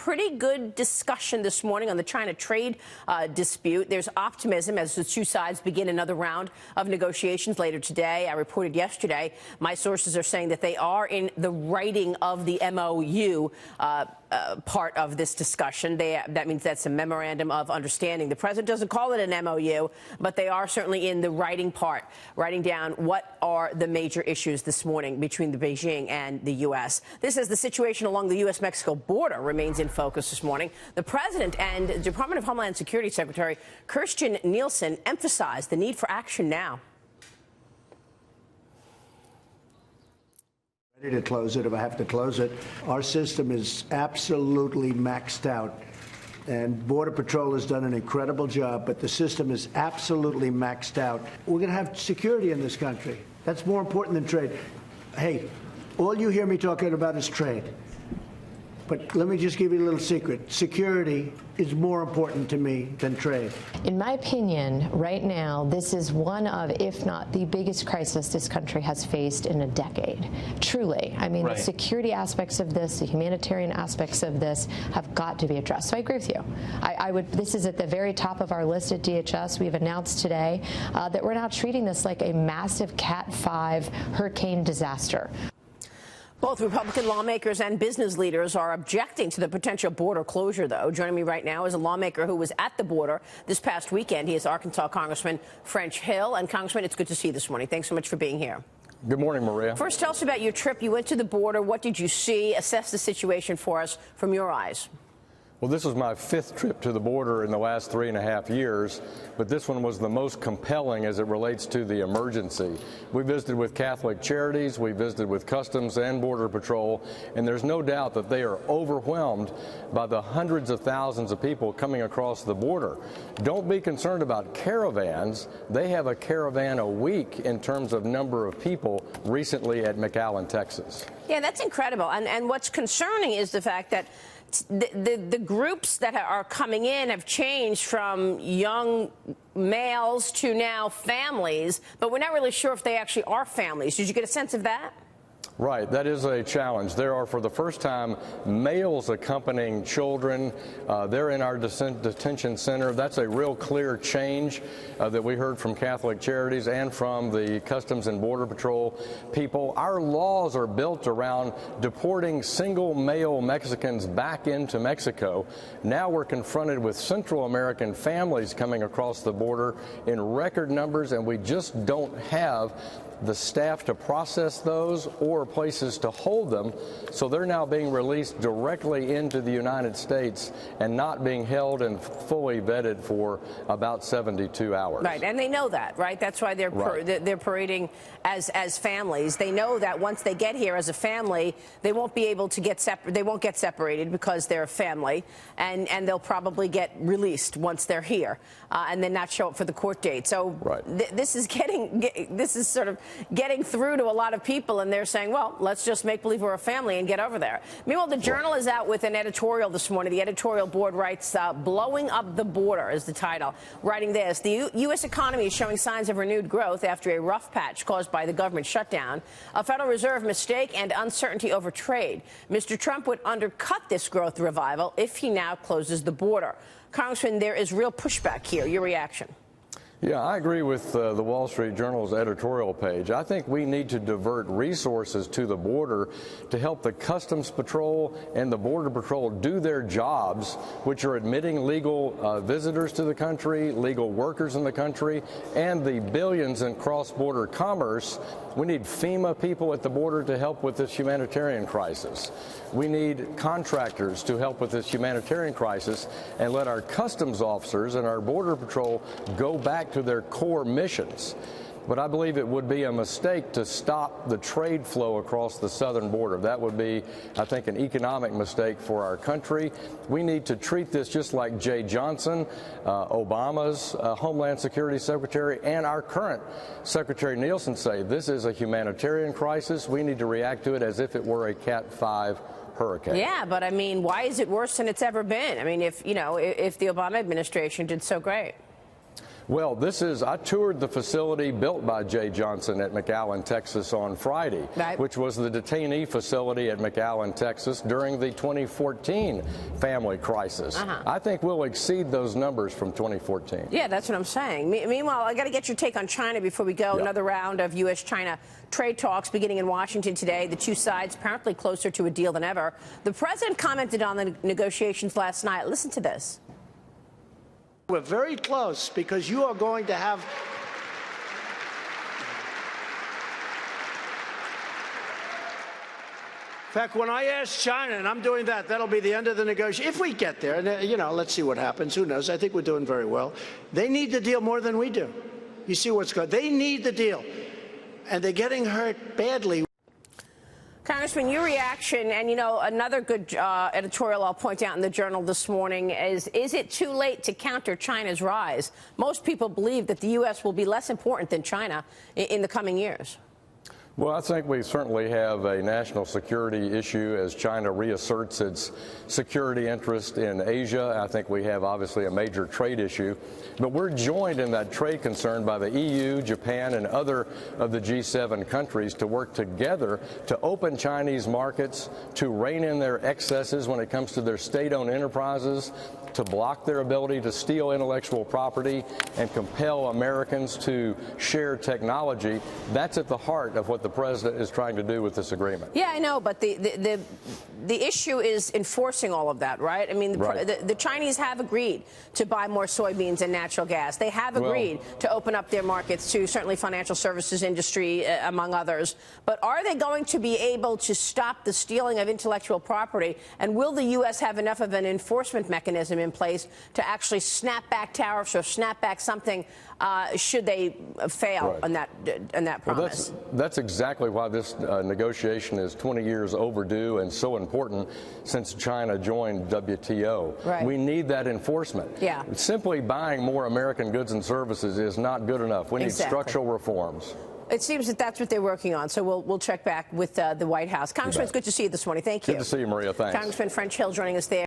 pretty good discussion this morning on the China trade dispute. There's optimism as the two sides begin another round of negotiations later today. I reported yesterday, my sources are saying that they are in the writing of the MOU part of this discussion. That means that's a memorandum of understanding. The president doesn't call it an MOU, but they are certainly in the writing part, writing down what are the major issues this morning between the Beijing and the U.S. This is the situation along the U.S.-Mexico border remains in focus this morning. The president and Department of Homeland Security Secretary Kirstjen Nielsen emphasized the need for action now. Ready to close it if I have to close it. Our system is absolutely maxed out, and Border Patrol has done an incredible job, but the system is absolutely maxed out. We're going to have security in this country. That's more important than trade. Hey, all you hear me talking about is trade. But let me just give you a little secret. Security is more important to me than trade. In my opinion, right now, this is one of, if not the biggest crisis this country has faced in a decade. Truly. I mean, the security aspects of this, the humanitarian aspects of this have got to be addressed. So I agree with you. This is at the very top of our list at DHS. We've announced today that we're now treating this like a massive Cat 5 hurricane disaster. Both Republican lawmakers and business leaders are objecting to the potential border closure, though. Joining me right now is a lawmaker who was at the border this past weekend. He is Arkansas Congressman French Hill. And, Congressman, it's good to see you this morning. Thanks so much for being here. Good morning, Maria. First, tell us about your trip. You went to the border. What did you see? Assess the situation for us from your eyes. Well, this was my fifth trip to the border in the last 3.5 years, but this one was the most compelling as it relates to the emergency. We visited with Catholic Charities, we visited with Customs and Border Patrol, and there's no doubt that they are overwhelmed by the hundreds of thousands of people coming across the border. Don't be concerned about caravans. They have a caravan a week in terms of number of people recently at McAllen, Texas. Yeah, that's incredible. And what's concerning is the fact that the groups that are coming in have changed from young males to now families, but we're not really sure if they actually are families. Did you get a sense of that? Right, that is a challenge. There are, for the first time, males accompanying children. They're in our detention center. That's a real clear change that we heard from Catholic Charities and from the Customs and Border Patrol people. Our laws are built around deporting single male Mexicans back into Mexico. Now we're confronted with Central American families coming across the border in record numbers, and we just don't have the staff to process those or places to hold them, so they're now being released directly into the United States and not being held and fully vetted for about 72 hours. Right, and they know that, right? That's why they're they're parading as families. They know that once they get here as a family, they won't be able to get they won't get separated because they're a family, and they'll probably get released once they're here, and then not show up for the court date. So this is sort of getting through to a lot of people, and they're saying, well, let's just make believe we're a family and get over there. Meanwhile, the Journal is out with an editorial this morning. The editorial board writes, "Blowing Up the Border" is the title. Writing this, the U.S. economy is showing signs of renewed growth after a rough patch caused by the government shutdown, a Federal Reserve mistake, and uncertainty over trade. Mr. Trump would undercut this growth revival if he now closes the border. Congressman, there is real pushback here. Your reaction? Yeah, I agree with the Wall Street Journal's editorial page. I think we need to divert resources to the border to help the Customs Patrol and the Border Patrol do their jobs, which are admitting legal visitors to the country, legal workers in the country, and the billions in cross-border commerce. We need FEMA people at the border to help with this humanitarian crisis. We need contractors to help with this humanitarian crisis, and let our customs officers and our Border Patrol go back to their core missions. But I believe it would be a mistake to stop the trade flow across the southern border. That would be, I think, an economic mistake for our country. We need to treat this just like Jay Johnson, Obama's Homeland Security Secretary, and our current Secretary Nielsen say. This is a humanitarian crisis. We need to react to it as if it were a Cat 5 hurricane. Yeah, but I mean, why is it worse than it's ever been? I mean, if the Obama administration did so great. Well, I toured the facility built by Jay Johnson at McAllen, Texas on Friday, which was the detainee facility at McAllen, Texas during the 2014 family crisis. I think we'll exceed those numbers from 2014. Yeah, that's what I'm saying. Meanwhile, I got to get your take on China before we go. Another round of U.S.-China trade talks beginning in Washington today. The two sides apparently closer to a deal than ever. The president commented on the negotiations last night. Listen to this. We're very close because you are going to have in fact, when I ask China, and I'm doing that, that'll be the end of the negotiation. If we get there, and let's see what happens. Who knows? I think we're doing very well. They need the deal more than we do. You see what's going on. They need the deal, and they're getting hurt badly. Congressman, your reaction, and another good editorial I'll point out in the Journal this morning is it too late to counter China's rise? Most people believe that the U.S. will be less important than China in the coming years. Well, I think we certainly have a national security issue as China reasserts its security interest in Asia. I think we have obviously a major trade issue, but we're joined in that trade concern by the EU, Japan, and other of the G7 countries to work together to open Chinese markets, to rein in their excesses when it comes to their state-owned enterprises, to block their ability to steal intellectual property and compel Americans to share technology. That's at the heart of what the president is trying to do with this agreement. Yeah, I know, but the issue is enforcing all of that, right? I mean, the Chinese have agreed to buy more soybeans and natural gas. They have agreed to open up their markets to certainly financial services industry, among others. But are they going to be able to stop the stealing of intellectual property? And will the U.S. have enough of an enforcement mechanism in place to actually snap back tariffs or snap back something should they fail on that promise? Well, that's exactly why this negotiation is 20 years overdue and so important since China joined WTO. We need that enforcement. Simply buying more American goods and services is not good enough. We need structural reforms. It seems that that's what they're working on, so we'll check back with the White House. Congressman, it's good to see you this morning. Thank you. Good to see you, Maria. Thanks. Congressman French Hill joining us there.